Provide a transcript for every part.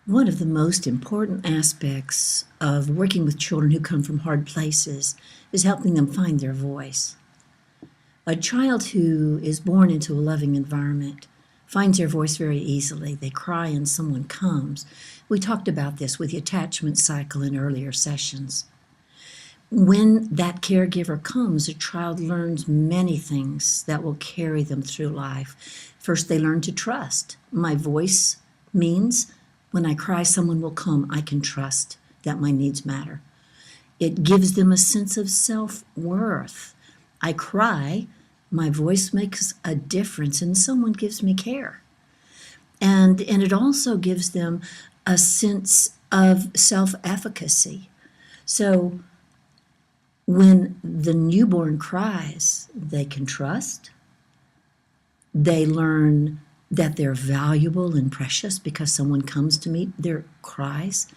One of the most important aspects of working with children who come from hard places is helping them find their voice. A child who is born into a loving environment finds their voice very easily. They cry and someone comes. We talked about this with the attachment cycle in earlier sessions. When that caregiver comes, a child learns many things that will carry them through life. First, they learn to trust. My voice means when I cry, someone will come. I can trust that my needs matter. It gives them a sense of self-worth. I cry, my voice makes a difference, and someone gives me care. And it also gives them a sense of self-efficacy. So when the newborn cries, they can trust. They learn that they're valuable and precious because someone comes to meet their cries.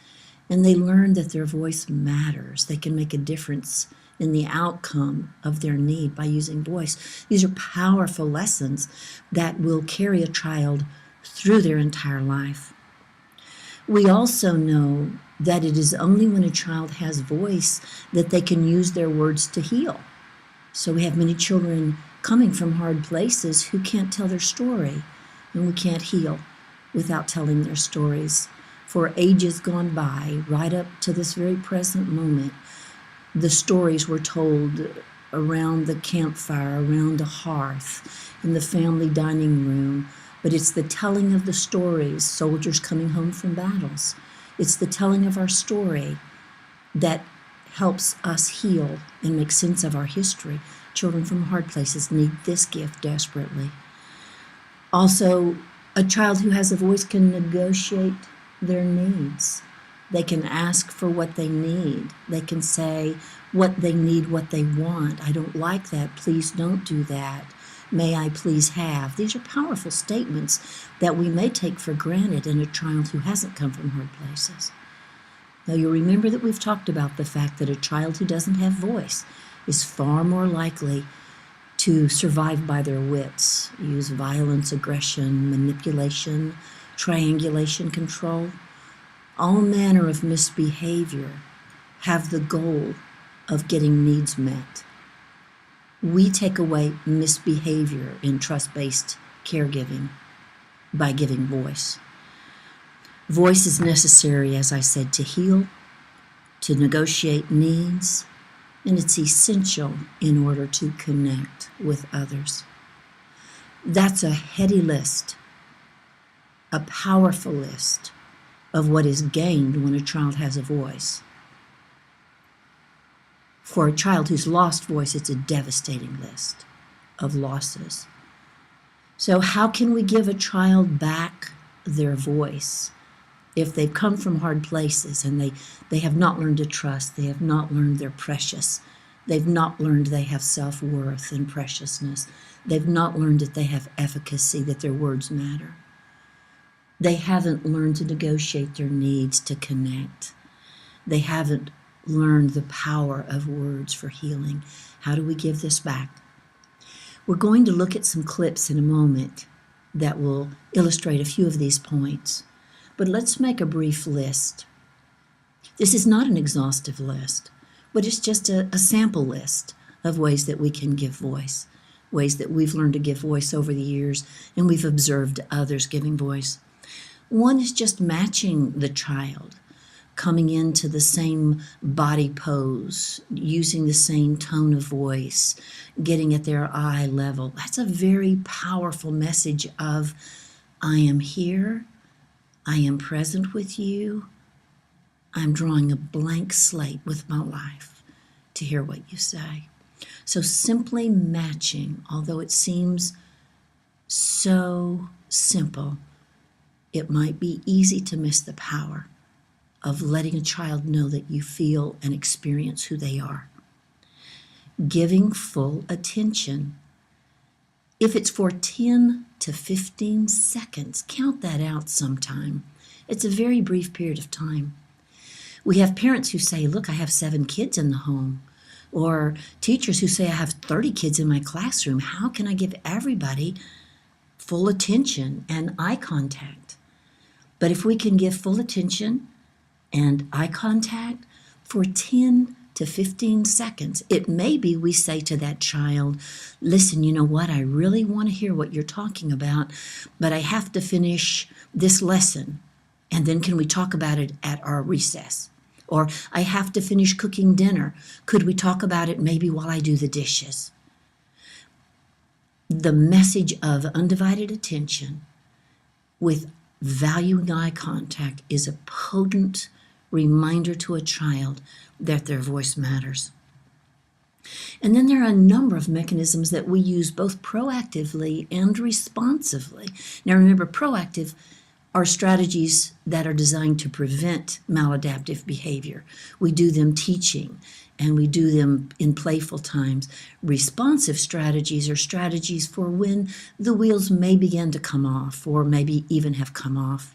And they learn that their voice matters. They can make a difference in the outcome of their need by using voice. These are powerful lessons that will carry a child through their entire life. We also know that it is only when a child has voice that they can use their words to heal. So we have many children coming from hard places who can't tell their story, and we can't heal without telling their stories. For ages gone by, right up to this very present moment, the stories were told around the campfire, around a hearth, in the family dining room. But it's the telling of the stories, soldiers coming home from battles. It's the telling of our story that helps us heal and make sense of our history. Children from hard places need this gift desperately. Also, a child who has a voice can negotiate their needs. They can ask for what they need. They can say what they need, what they want. I don't like that. Please don't do that. May I please have? These are powerful statements that we may take for granted in a child who hasn't come from hard places. Now, you'll remember that we've talked about the fact that a child who doesn't have voice is far more likely to survive by their wits, use violence, aggression, manipulation, triangulation, control. All manner of misbehavior have the goal of getting needs met. We take away misbehavior in trust-based caregiving by giving voice. Voice is necessary, as I said, to heal, to negotiate needs, and it's essential in order to connect with others. That's a heady list, a powerful list of what is gained when a child has a voice. For a child who's lost voice, it's a devastating list of losses. So how can we give a child back their voice if they've come from hard places and they have not learned to trust, they have not learned they're precious, they've not learned they have self-worth and preciousness, they've not learned that they have efficacy, that their words matter. They haven't learned to negotiate their needs, to connect. They haven't learned the power of words for healing. How do we give this back? We're going to look at some clips in a moment that will illustrate a few of these points. But let's make a brief list. This is not an exhaustive list, but it's just a sample list of ways that we can give voice, ways that we've learned to give voice over the years, and we've observed others giving voice. One is just matching the child, coming into the same body pose, using the same tone of voice, getting at their eye level. That's a very powerful message of, I am here, I am present with you, I'm drawing a blank slate with my life to hear what you say. So simply matching, although it seems so simple, it might be easy to miss the power of letting a child know that you feel and experience who they are. Giving full attention. If it's for 10 to 15 seconds, count that out sometime. It's a very brief period of time. We have parents who say, look, I have 7 kids in the home. Or teachers who say, I have 30 kids in my classroom. How can I give everybody full attention and eye contact? But if we can give full attention and eye contact for 10 to 15 seconds, it may be we say to that child, listen, you know what, I really want to hear what you're talking about, but I have to finish this lesson, and then can we talk about it at our recess? Or I have to finish cooking dinner. Could we talk about it maybe while I do the dishes? The message of undivided attention with valuing eye contact is a potent reminder to a child that their voice matters. And then there are a number of mechanisms that we use both proactively and responsively. Now remember, proactive are strategies that are designed to prevent maladaptive behavior. We do them teaching, and we do them in playful times. Responsive strategies are strategies for when the wheels may begin to come off, or maybe even have come off.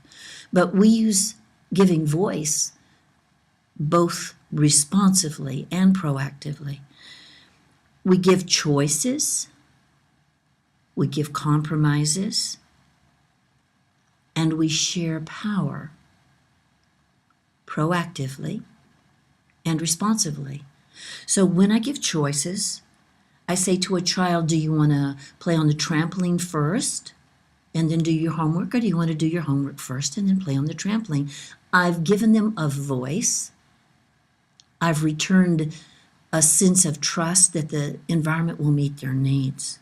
But we use giving voice both responsively and proactively. We give choices, we give compromises, and we share power proactively and responsively. So when I give choices, I say to a child, do you want to play on the trampoline first and then do your homework, or do you want to do your homework first and then play on the trampoline? I've given them a voice. I've returned a sense of trust that the environment will meet their needs.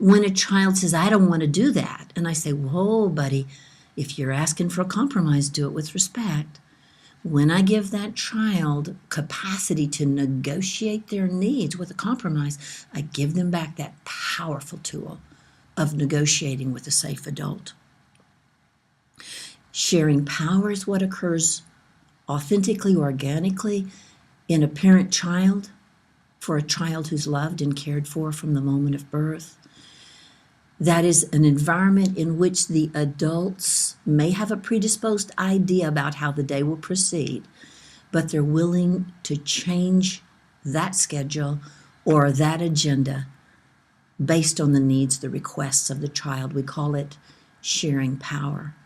When a child says, I don't want to do that, and I say, whoa, buddy, if you're asking for a compromise, do it with respect. When I give that child capacity to negotiate their needs with a compromise, I give them back that powerful tool of negotiating with a safe adult. Sharing power is what occurs authentically, organically in a parent-child, for a child who's loved and cared for from the moment of birth. That is an environment in which the adults may have a predisposed idea about how the day will proceed, but they're willing to change that schedule or that agenda based on the needs, the requests of the child. We call it sharing power.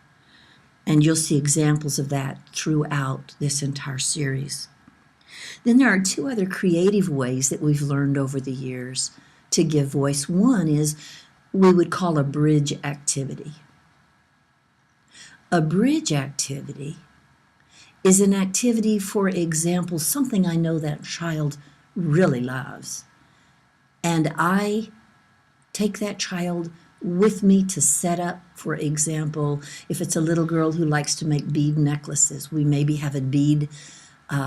And you'll see examples of that throughout this entire series. Then there are two other creative ways that we've learned over the years to give voice. One is we would call a bridge activity. A bridge activity is an activity, for example, something I know that child really loves, and I take that child with me to set up, for example, if it's a little girl who likes to make bead necklaces, we maybe have a bead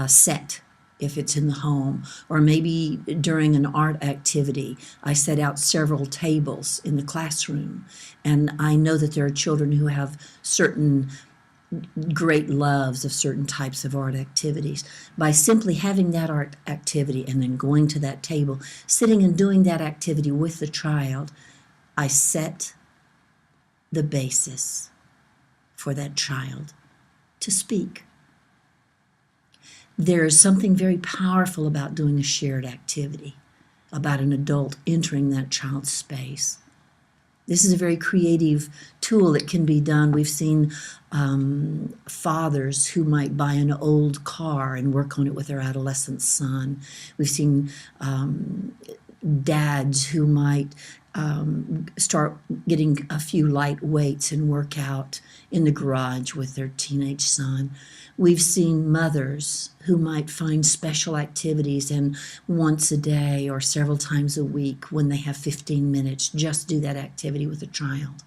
set if it's in the home, or maybe during an art activity, I set out several tables in the classroom, and I know that there are children who have certain great loves of certain types of art activities. By simply having that art activity and then going to that table, sitting and doing that activity with the child, I set the basis for that child to speak. There is something very powerful about doing a shared activity, about an adult entering that child's space. This is a very creative tool that can be done. We've seen fathers who might buy an old car and work on it with their adolescent son. We've seen dads who might start getting a few light weights and work out in the garage with their teenage son. We've seen mothers who might find special activities and once a day or several times a week, when they have 15 minutes, just do that activity with a child.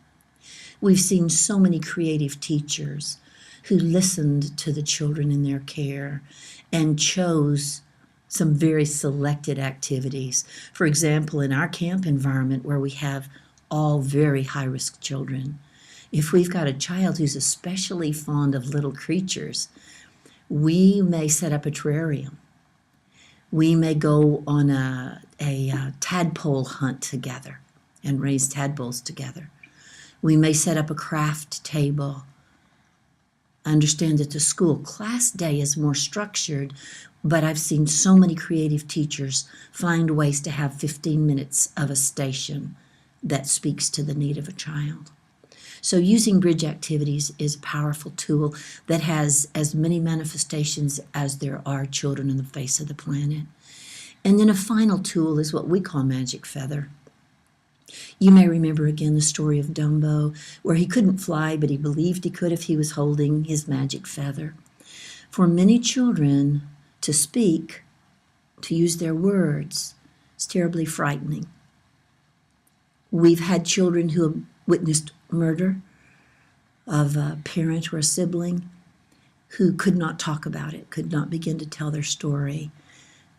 We've seen so many creative teachers who listened to the children in their care and chose some very selected activities. For example, in our camp environment where we have all very high-risk children, if we've got a child who's especially fond of little creatures, we may set up a terrarium. We may go on a tadpole hunt together and raise tadpoles together. We may set up a craft table. Understand that the school class day is more structured, but I've seen so many creative teachers find ways to have 15 minutes of a station that speaks to the need of a child. So using bridge activities is a powerful tool that has as many manifestations as there are children on the face of the planet. And then a final tool is what we call magic feather. You may remember again the story of Dumbo, where he couldn't fly, but he believed he could if he was holding his magic feather. For many children, to speak, to use their words, is terribly frightening. We've had children who have witnessed murder of a parent or a sibling who could not talk about it, could not begin to tell their story.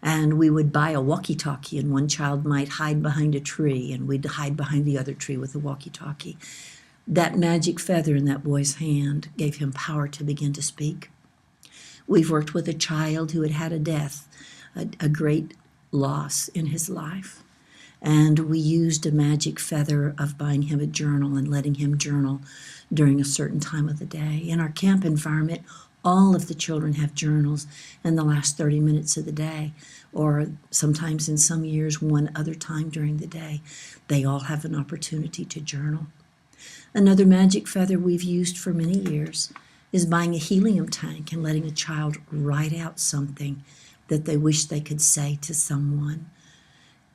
And we would buy a walkie-talkie, and one child might hide behind a tree, and we'd hide behind the other tree with the walkie-talkie. That magic feather in that boy's hand gave him power to begin to speak. We've worked with a child who had had a death, a great loss in his life. And we used a magic feather of buying him a journal and letting him journal during a certain time of the day. In our camp environment, all of the children have journals in the last 30 minutes of the day, or sometimes in some years, one other time during the day. They all have an opportunity to journal. Another magic feather we've used for many years is buying a helium tank and letting a child write out something that they wish they could say to someone,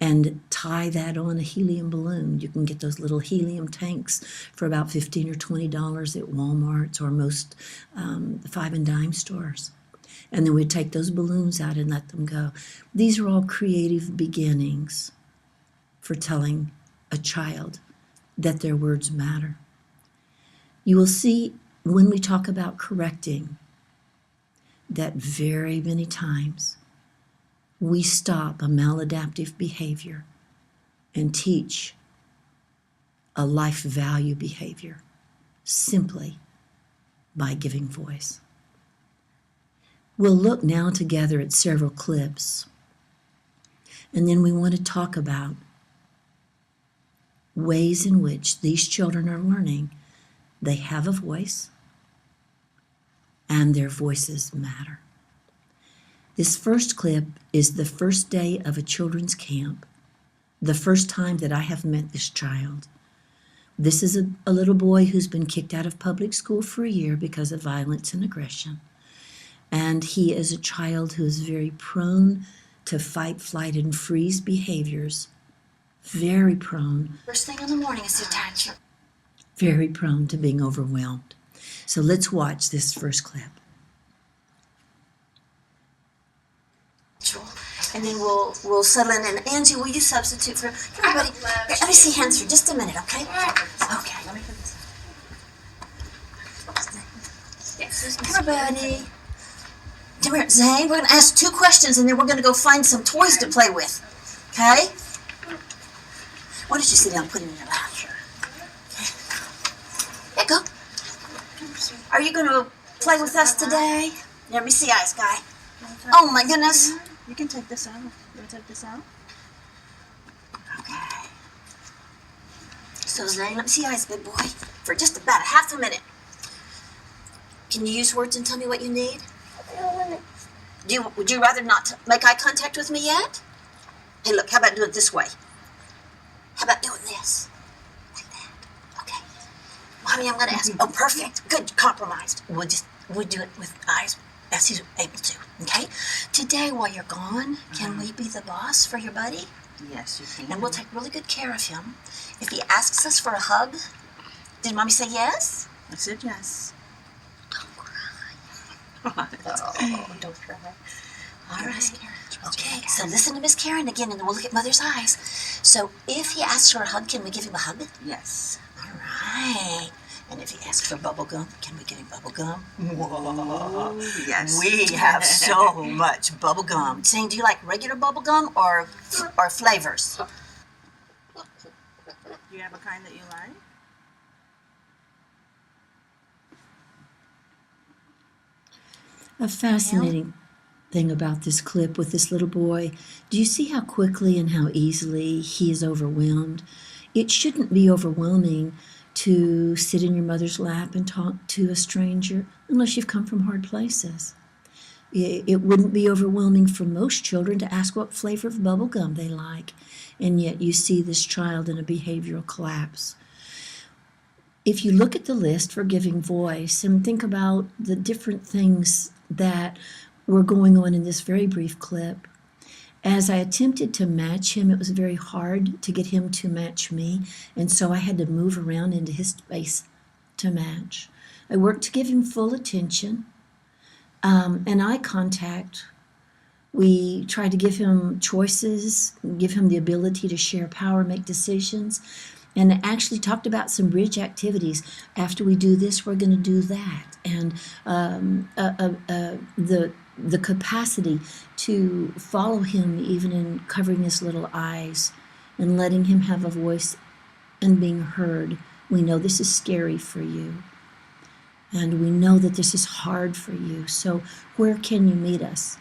and tie that on a helium balloon. You can get those little helium tanks for about $15 or $20 at Walmart's or most five and dime stores. And then we'd take those balloons out and let them go. These are all creative beginnings for telling a child that their words matter. You will see when we talk about correcting that very many times we stop a maladaptive behavior and teach a life value behavior simply by giving voice. We'll look now together at several clips, and then we want to talk about ways in which these children are learning they have a voice and their voices matter. This first clip is the first day of a children's camp, the first time that I have met this child. This is a little boy who's been kicked out of public school for a year because of violence and aggression. And he is a child who is very prone to fight, flight, and freeze behaviors. Very prone. First thing in the morning is attachment. Very prone to being overwhelmed. So let's watch this first clip. And then we'll settle in. And Angie, will you substitute for everybody? Here, let me see hands for just a minute, okay? Okay. Let me put this. Everybody. Come here, Zane. We're going to ask 2 questions, and then we're going to go find some toys to play with. Okay? Why don't you sit down and put it in your lap? Okay. Here, go. Are you going to play with us today? Let me see eyes, guy. Oh, my goodness. You can take this out. You want to take this out? Okay. So, Zane, let me see your eyes, big boy, for just about a half a minute. Can you use words and tell me what you need? Would you rather not make eye contact with me yet? Hey, look, how about doing it this way? How about doing this? Like that. Okay. Mommy, I'm going to ask. Oh, perfect. Good. Compromised. We'll do it with eyes as he's able to. Okay? Today, while you're gone, can we be the boss for your buddy? Yes, you can. And we'll take really good care of him. If he asks us for a hug, did Mommy say yes? I said yes. Don't cry. Oh, don't cry. All right. Okay, so listen to Miss Karyn again, and then we'll look at Mother's eyes. So if he asks for a hug, can we give him a hug? Yes. All right. And if he asks for bubble gum, can we give him bubble gum? Whoa. Yes. We have so much bubble gum. Zane, do you like regular bubble gum or flavors? Do you have a kind that you like? A fascinating thing about this clip with this little boy, do you see how quickly and how easily he is overwhelmed? It shouldn't be overwhelming to sit in your mother's lap and talk to a stranger unless you've come from hard places. It wouldn't be overwhelming for most children to ask what flavor of bubble gum they like, and yet you see this child in a behavioral collapse. if you look at the list for giving voice and think about the different things that were going on in this very brief clip, as I attempted to match him, it was very hard to get him to match me, and so I had to move around into his space to match. I worked to give him full attention and eye contact. We tried to give him choices, give him the ability to share power, make decisions, and actually talked about some bridge activities. After we do this, we're going to do that. And the capacity to follow him even in covering his little eyes and letting him have a voice and being heard. We know this is scary for you. And we know that this is hard for you. So where can you meet us?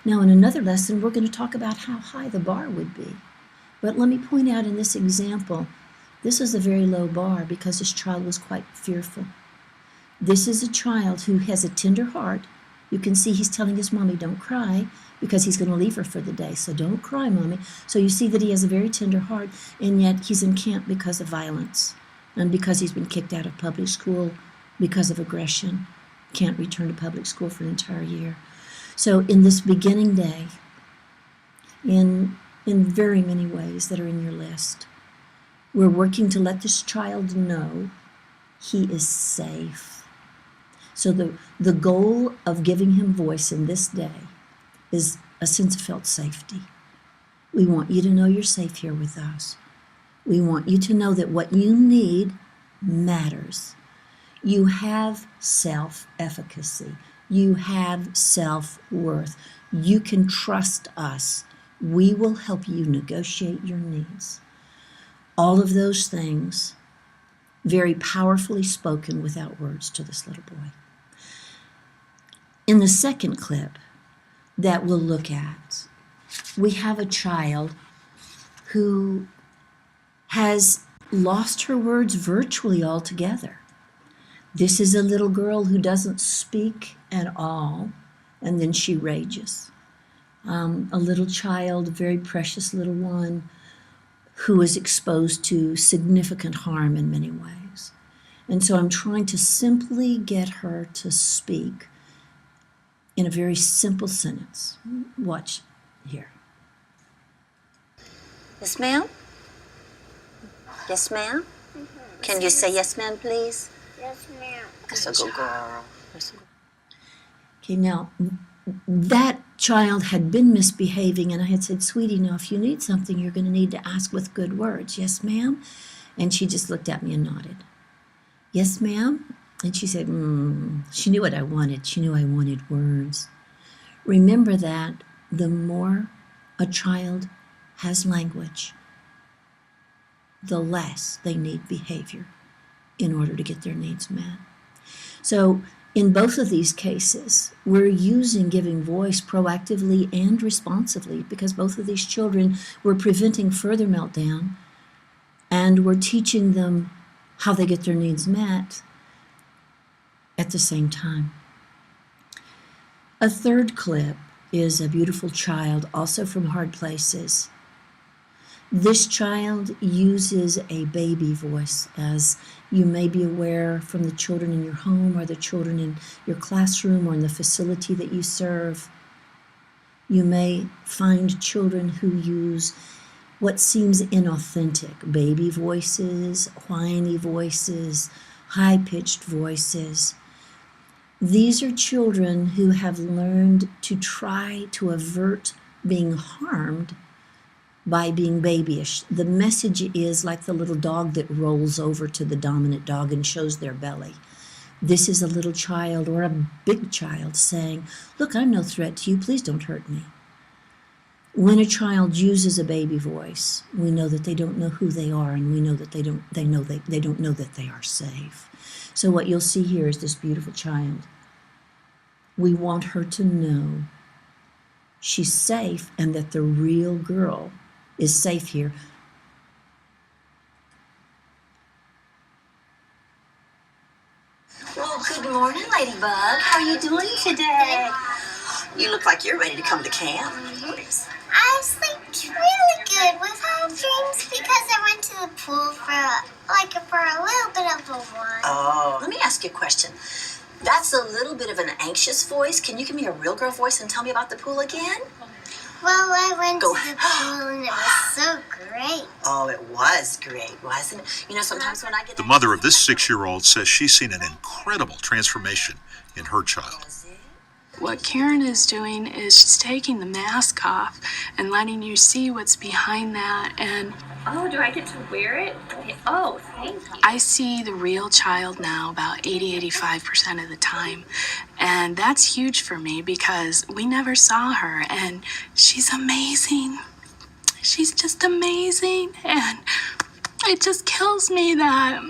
Now, in another lesson, we're going to talk about how high the bar would be. But let me point out in this example, this is a very low bar because this child was quite fearful. This is a child who has a tender heart. You can see he's telling his mommy, don't cry, because he's going to leave her for the day. So don't cry, mommy. So you see that he has a very tender heart, and yet he's in camp because of violence and because he's been kicked out of public school because of aggression. Can't return to public school for an entire year. So in this beginning day, in very many ways that are in your list, we're working to let this child know he is safe. So the goal of giving him voice in this day is a sense of felt safety. We want you to know you're safe here with us. We want you to know that what you need matters. You have self-efficacy. You have self-worth. You can trust us. We will help you negotiate your needs. All of those things very powerfully spoken without words to this little boy. In the second clip that we'll look at, we have a child who has lost her words virtually altogether. This is a little girl who doesn't speak at all, and then she rages. A little child, a very precious little one, who is exposed to significant harm in many ways. And so I'm trying to simply get her to speak in a very simple sentence. Watch here. Yes, ma'am? Yes, ma'am? Can you say yes, ma'am, please? Yes, ma'am. That's a good girl. Okay, now that child had been misbehaving, and I had said, sweetie, now if you need something, you're going to need to ask with good words. Yes, ma'am? And she just looked at me and nodded. Yes, ma'am? And she said, She knew what I wanted. She knew I wanted words. Remember that the more a child has language, the less they need behavior in order to get their needs met. So in both of these cases, we're using giving voice proactively and responsively because both of these children were preventing further meltdown, and we're teaching them how they get their needs met at the same time. A third clip is a beautiful child, also from Hard Places. This child uses a baby voice, as you may be aware from the children in your home or the children in your classroom or in the facility that you serve. You may find children who use what seems inauthentic baby voices, whiny voices, high-pitched voices. These are children who have learned to try to avert being harmed by being babyish. The message is like the little dog that rolls over to the dominant dog and shows their belly. This is a little child or a big child saying, look, I'm no threat to you, please don't hurt me. When a child uses a baby voice, we know that they don't know who they are, and we know that they don't know that they are safe. So what you'll see here is this beautiful child. We want her to know she's safe and that the real girl is safe here. Well, good morning, Ladybug. How are you doing today? You look like you're ready to come to camp. I slept really good without dreams because I went to the pool for a little bit of a while. Oh, let me ask you a question. That's a little bit of an anxious voice. Can you give me a real girl voice and tell me about the pool again? Well, I went to the pool and it was so great. Oh, it was great, wasn't it? You know, sometimes when I get... The mother of this 6-year-old says she's seen an incredible transformation in her child. What Karyn is doing is she's taking the mask off and letting you see what's behind that. And oh, do I get to wear it? Oh, thank you. I see the real child now about 85% of the time. And that's huge for me because we never saw her. And she's amazing. She's just amazing. And it just kills me that,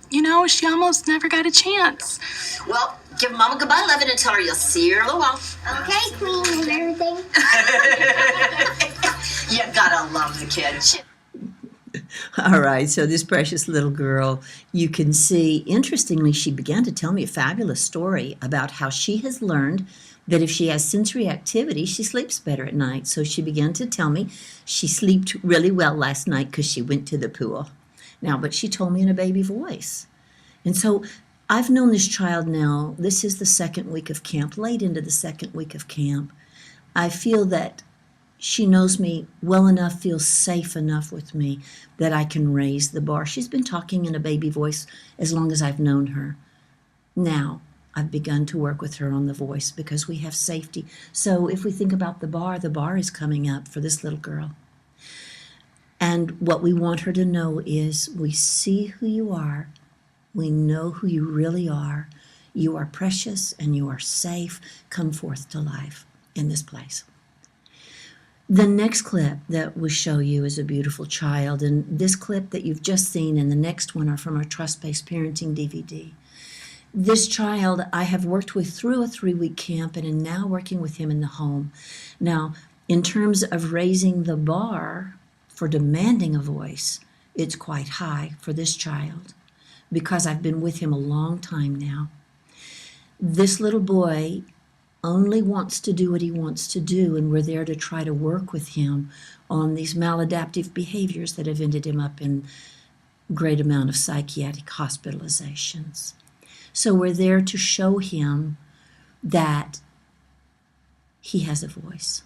you know, she almost never got a chance. Well, give Mama goodbye, love it, and tell her you'll see her in a little while. Okay, Queen and everything. You gotta love the kid. All right, so this precious little girl, you can see, interestingly, she began to tell me a fabulous story about how she has learned that if she has sensory activity, she sleeps better at night. So she began to tell me she slept really well last night because she went to the pool. Now, but she told me in a baby voice. And so I've known this child now, this is the second week of camp, late into the second week of camp. I feel that she knows me well enough, feels safe enough with me that I can raise the bar. She's been talking in a baby voice as long as I've known her. Now, I've begun to work with her on the voice because we have safety. So if we think about the bar is coming up for this little girl. And what we want her to know is we see who you are. We know who you really are. You are precious and you are safe. Come forth to life in this place. The next clip that we show you is a beautiful child. And this clip that you've just seen and the next one are from our Trust-Based Parenting DVD. This child I have worked with through a 3-week camp and am now working with him in the home. Now, in terms of raising the bar for demanding a voice, it's quite high for this child because I've been with him a long time now. This little boy only wants to do what he wants to do, and we're there to try to work with him on these maladaptive behaviors that have ended him up in great amount of psychiatric hospitalizations. So we're there to show him that he has a voice.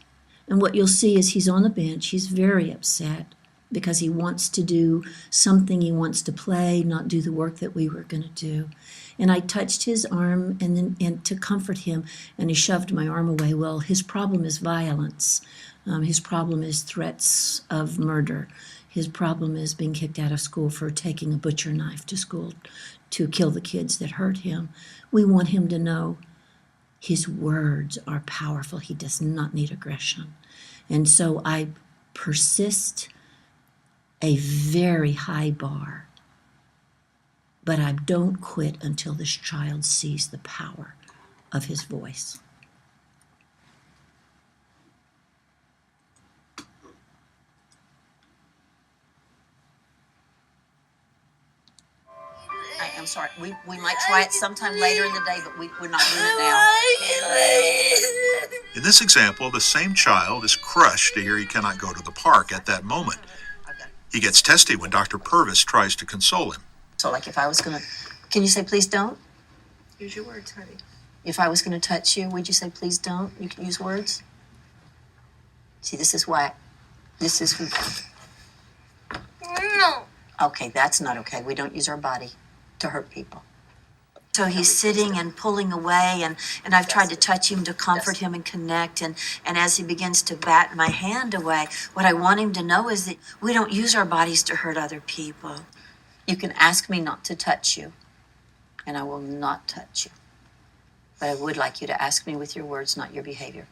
And what you'll see is he's on the bench. He's very upset because he wants to do something. He wants to play, not do the work that we were going to do. And I touched his arm and to comfort him, and he shoved my arm away. Well, his problem is violence. His problem is threats of murder. His problem is being kicked out of school for taking a butcher knife to school to kill the kids that hurt him. We want him to know his words are powerful. He does not need aggression. And so I persist a very high bar, but I don't quit until this child sees the power of his voice. I'm sorry. We might try it sometime later in the day, but we're not doing it now. In this example, the same child is crushed to hear he cannot go to the park at that moment. He gets testy when Dr. Purvis tries to console him. So like if I was going to, can you say please don't? Use your words, honey. If I was going to touch you, would you say please don't? You can use words. See, this is why, this is who. No. Okay, that's not okay. We don't use our body to hurt people. So he's sitting and pulling away, and I've tried to touch him to comfort him and connect, and as he begins to bat my hand away, what I want him to know is that we don't use our bodies to hurt other people. You can ask me not to touch you, and I will not touch you. But I would like you to ask me with your words, not your behavior.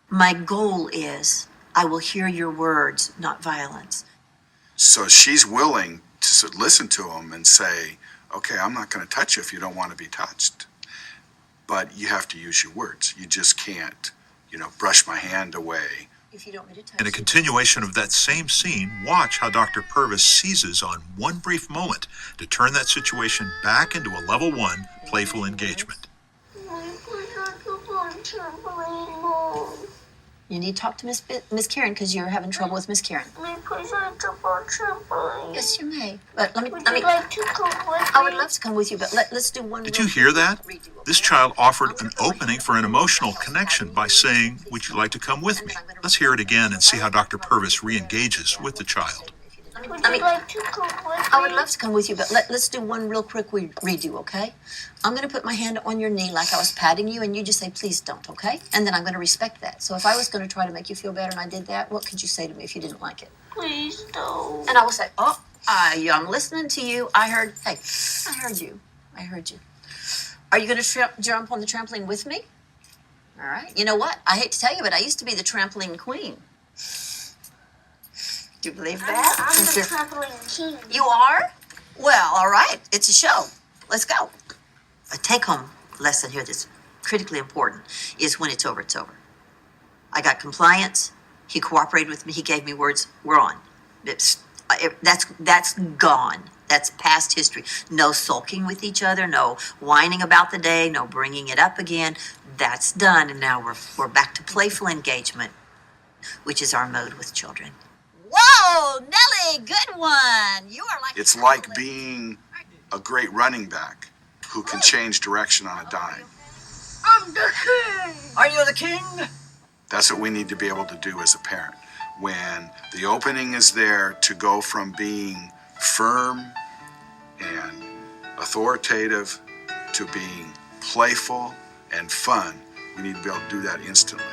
My goal is I will hear your words, not violence. So she's willing to listen to him and say, okay, I'm not going to touch you if you don't want to be touched. But you have to use your words. You just can't, brush my hand away. If you don't want me to touch In a you. continuation of that same scene, watch how Dr. Purvis seizes on one brief moment to turn that situation back into a level 1 playful engagement. You need to talk to Miss Karyn because you're having trouble with Miss Karyn. May I please like to go trampoline? Yes, you may. But let me. Would you like to come with me? I would love to come with you, but let's do one. Did you hear that? This child offered an opening for an emotional connection by saying, "Would you like to come with me?" Let's hear it again and see how Dr. Purvis re-engages with the child. Would you like to come with me? I would love to come with you, but let's do one real quick redo, okay? I'm going to put my hand on your knee like I was patting you, and you just say, please don't, okay? And then I'm going to respect that. So if I was going to try to make you feel better and I did that, what could you say to me if you didn't like it? Please don't. And I will say, I'm listening to you. I heard you. Are you going to jump on the trampoline with me? All right. You know what? I hate to tell you, but I used to be the trampoline queen. Do you believe that? I'm the trampoline king. You are? Well, all right. It's a show. Let's go. A take-home lesson here that's critically important is when it's over, it's over. I got compliance. He cooperated with me. He gave me words. We're on. That's gone. That's past history. No sulking with each other. No whining about the day. No bringing it up again. That's done. And now we're back to playful engagement, which is our mode with children. Whoa, Nellie, good one. You are like. It's like being a great running back who can change direction on a dime. I'm the king. Are you the king? That's what we need to be able to do as a parent. When the opening is there to go from being firm and authoritative to being playful and fun, we need to be able to do that instantly.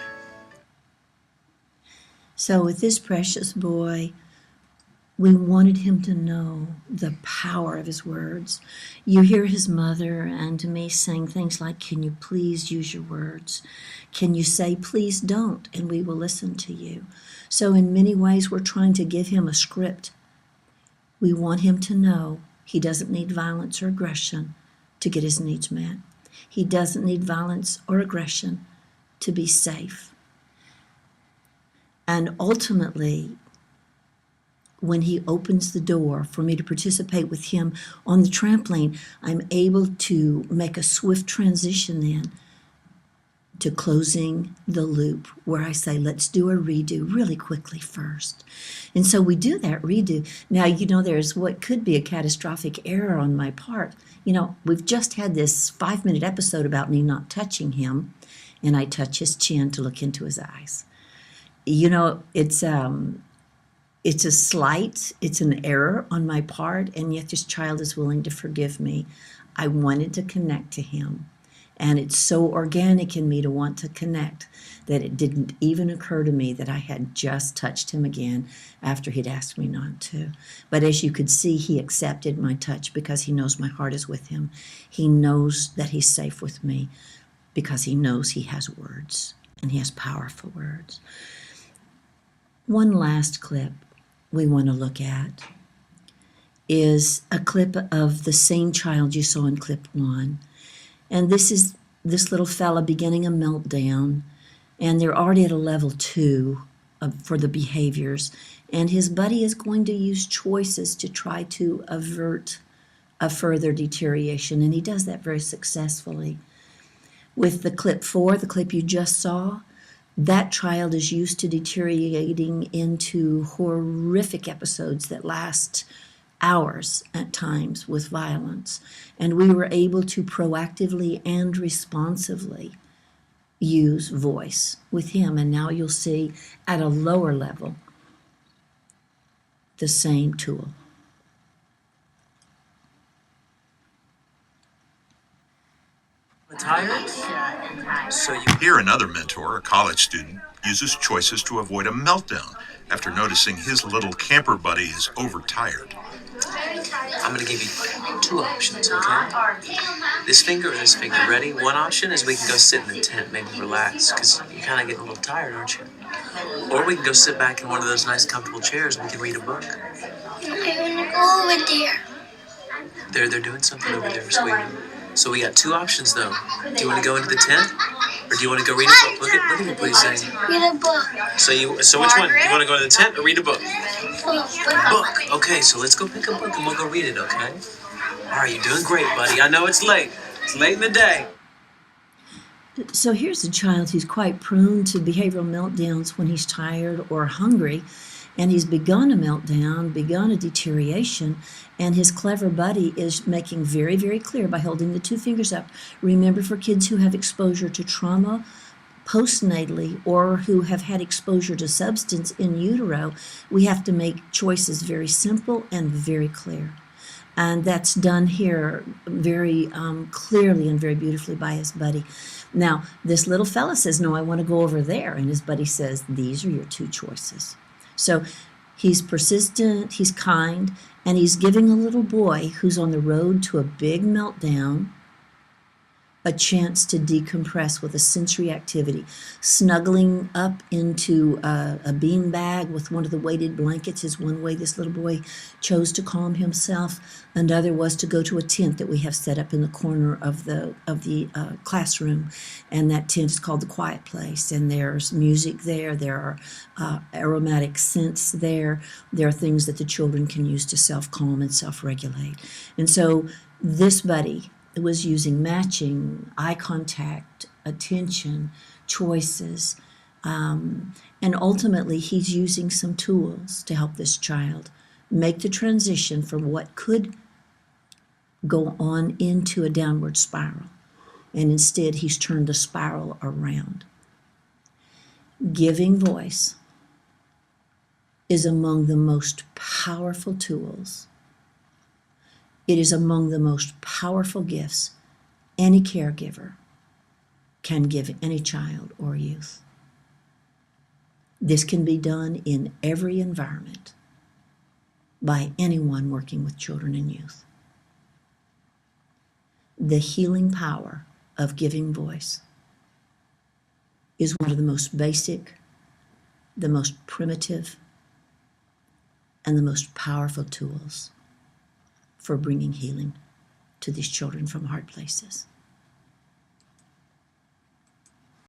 So with this precious boy, we wanted him to know the power of his words. You hear his mother and me saying things like, can you please use your words? Can you say, please don't, and we will listen to you. So in many ways, we're trying to give him a script. We want him to know he doesn't need violence or aggression to get his needs met. He doesn't need violence or aggression to be safe. And ultimately, when he opens the door for me to participate with him on the trampoline, I'm able to make a swift transition then to closing the loop where I say, let's do a redo really quickly first. And so we do that redo. Now, there's what could be a catastrophic error on my part. We've just had this 5-minute episode about me not touching him, and I touch his chin to look into his eyes. It's a slight, it's an error on my part, and yet this child is willing to forgive me. I wanted to connect to him, and it's so organic in me to want to connect that it didn't even occur to me that I had just touched him again after he'd asked me not to. But as you could see, he accepted my touch because he knows my heart is with him. He knows that he's safe with me because he knows he has words, and he has powerful words. One last clip we want to look at is a clip of the same child you saw in clip 1. And this is this little fella beginning a meltdown, and they're already at a level 2 for the behaviors. And his buddy is going to use choices to try to avert a further deterioration, and he does that very successfully. With the clip 4, the clip you just saw, that child is used to deteriorating into horrific episodes that last hours at times with violence. And we were able to proactively and responsively use voice with him. And now you'll see at a lower level the same tool. Tired? So you Here, another mentor, a college student, uses choices to avoid a meltdown after noticing his little camper buddy is overtired. I'm going to give you 2 options, okay? This finger or this finger. Ready? One option is we can go sit in the tent, maybe relax, because you're kind of getting a little tired, aren't you? Or we can go sit back in one of those nice, comfortable chairs and we can read a book. I want to go over there. They're doing something over there, sweetie. So we got 2 options, though. Do you want to go into the tent, or do you want to go read a book? Look at me, please, say. Read a book. So which one? You want to go to the tent or read a book? Book. Okay, so let's go pick a book and we'll go read it, okay? All right, you're doing great, buddy. I know it's late. It's late in the day. So here's a child who's quite prone to behavioral meltdowns when he's tired or hungry, and he's begun a meltdown, begun a deterioration, and his clever buddy is making very, very clear by holding the two fingers up. Remember, for kids who have exposure to trauma postnatally or who have had exposure to substance in utero, we have to make choices very simple and very clear. And that's done here very clearly and very beautifully by his buddy. Now, this little fella says, no, I want to go over there. And his buddy says, these are your two choices. So he's persistent, he's kind, and he's giving a little boy who's on the road to a big meltdown a chance to decompress with a sensory activity. Snuggling up into a bean bag with one of the weighted blankets is one way this little boy chose to calm himself. Another was to go to a tent that we have set up in the corner of the classroom, and that tent is called the Quiet Place. And there's music there. There are aromatic scents there. There are things that the children can use to self-calm and self-regulate. And so this buddy was using matching, eye contact, attention, choices, and ultimately he's using some tools to help this child make the transition from what could go on into a downward spiral, and instead he's turned the spiral around. Giving voice is among the most powerful tools. It is among the most powerful gifts any caregiver can give any child or youth. This can be done in every environment by anyone working with children and youth. The healing power of giving voice is one of the most basic, the most primitive, and the most powerful tools for bringing healing to these children from hard places.